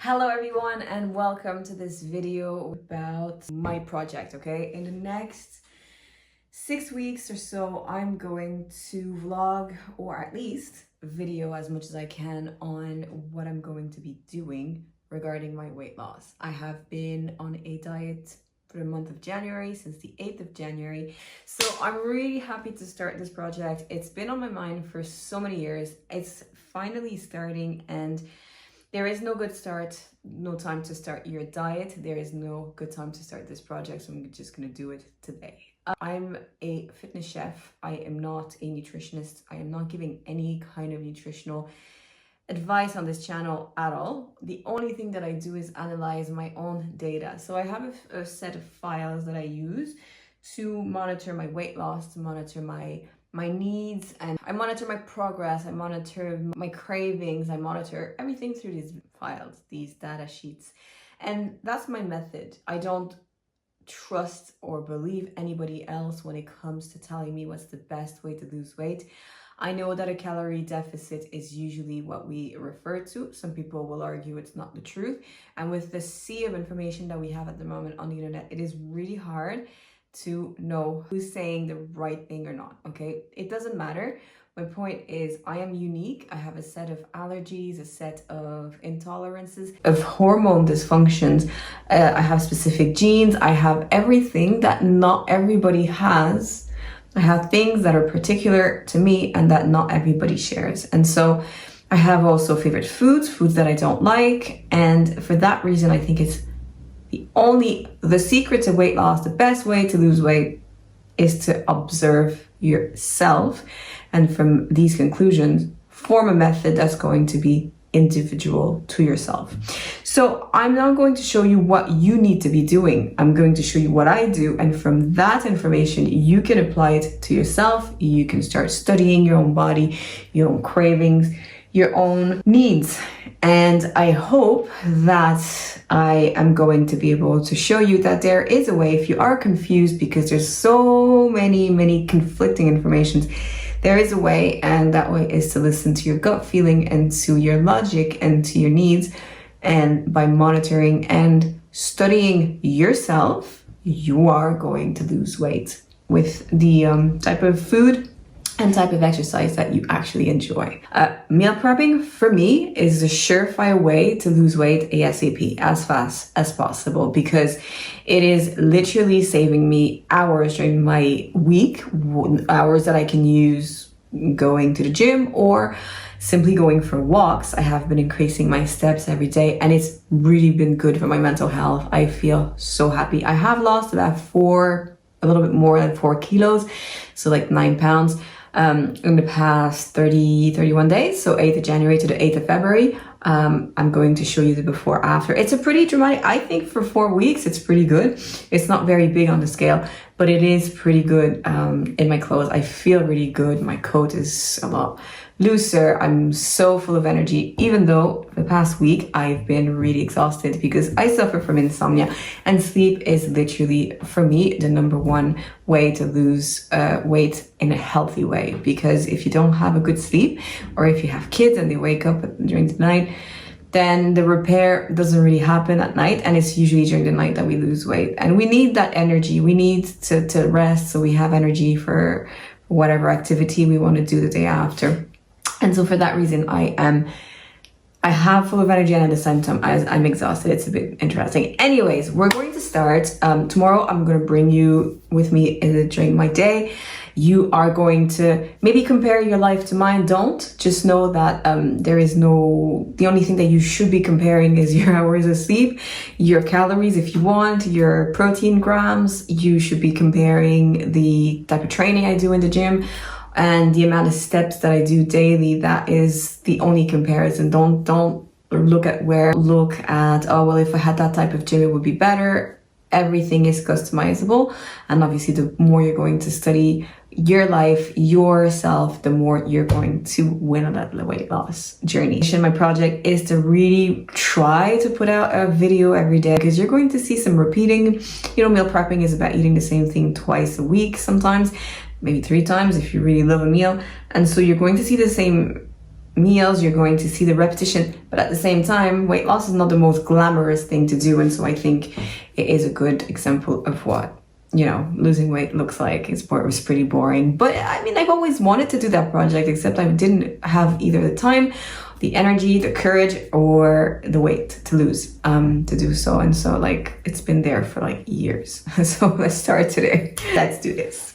Hello everyone and welcome to this video about my project, okay? In the next 6 weeks or so, I'm going to vlog or at least video as much as I can on what I'm going to be doing regarding my weight loss. I have been on a diet for the month of January, since the 8th of January. So I'm really happy to start this project. It's been on my mind for so many years. It's finally starting, and there is no good start, no time to start your diet. There is no good time to start this project, so I'm just gonna do it today. I'm a fitness chef. I am not a nutritionist. I am not giving any kind of nutritional advice on this channel at all. The only thing that I do is analyze my own data. So I have a set of files that I use to monitor my weight loss, to monitor my needs, and I monitor my progress, I monitor my cravings, I monitor everything through these files, these data sheets. And that's my method. I don't trust or believe anybody else when it comes to telling me what's the best way to lose weight. I know that a calorie deficit is usually what we refer to. Some people will argue it's not the truth. And with the sea of information that we have at the moment on the internet, it is really hard to know who's saying the right thing or not, okay? It doesn't matter. My point is, I am unique. I have a set of allergies, a set of intolerances, of hormone dysfunctions. I have specific genes. I have everything that not everybody has. I have things that are particular to me and that not everybody shares. And so I have also favorite foods that I don't like. And for that reason, I think it's the secret to weight loss, the best way to lose weight is to observe yourself, and from these conclusions form a method that's going to be individual to yourself. So I'm now going to show you what you need to be doing. I'm going to show you what I do, and from that information you can apply it to yourself. You can start studying your own body, your own cravings, your own needs. And I hope that I am going to be able to show you that there is a way. If you are confused because there's so many conflicting informations, there is a way, and that way is to listen to your gut feeling and to your logic and to your needs. And by monitoring and studying yourself, you are going to lose weight with the type of food and type of exercise that you actually enjoy. Meal prepping for me is a surefire way to lose weight ASAP, as fast as possible, because it is literally saving me hours during my week, hours that I can use going to the gym or simply going for walks. I have been increasing my steps every day, and it's really been good for my mental health. I feel so happy. I have lost about a little bit more than 4 kilos, so like 9 pounds. In the past 31 days, so 8th of January to the 8th of February. I'm going to show you the before after. It's a pretty dramatic, I think for 4 weeks, it's pretty good. It's not very big on the scale, but it is pretty good in my clothes. I feel really good. My coat is a lot looser. I'm so full of energy, even though the past week I've been really exhausted because I suffer from insomnia, and sleep is literally, for me, the #1 way to lose weight in a healthy way. Because if you don't have a good sleep, or if you have kids and they wake up during the night, then the repair doesn't really happen at night, and it's usually during the night that we lose weight. And we need that energy. We need to rest so we have energy for whatever activity we want to do the day after. And so for that reason, I have full of energy, and at the same time I'm exhausted. It's a bit interesting. Anyways, we're going to start. Tomorrow I'm going to bring you with me during my day. You are going to maybe compare your life to mine. Don't. Just know that the only thing that you should be comparing is your hours of sleep, your calories if you want, your protein grams. You should be comparing the type of training I do in the gym and the amount of steps that I do daily. That is the only comparison. Don't look at, oh, well, if I had that type of gym, it would be better. Everything is customizable. And obviously, the more you're going to study your life, yourself, the more you're going to win on that weight loss journey. My project is to really try to put out a video every day, because you're going to see some repeating. Meal prepping is about eating the same thing twice a week sometimes, maybe 3 times if you really love a meal. And so you're going to see the same meals, you're going to see the repetition, but at the same time, weight loss is not the most glamorous thing to do. And so I think it is a good example of what, you know, losing weight looks like. It was pretty boring, but I mean, I've always wanted to do that project, except I didn't have either the time, the energy, the courage, or the weight to lose to do so. And so like, it's been there for like years. So let's start today. Let's do this.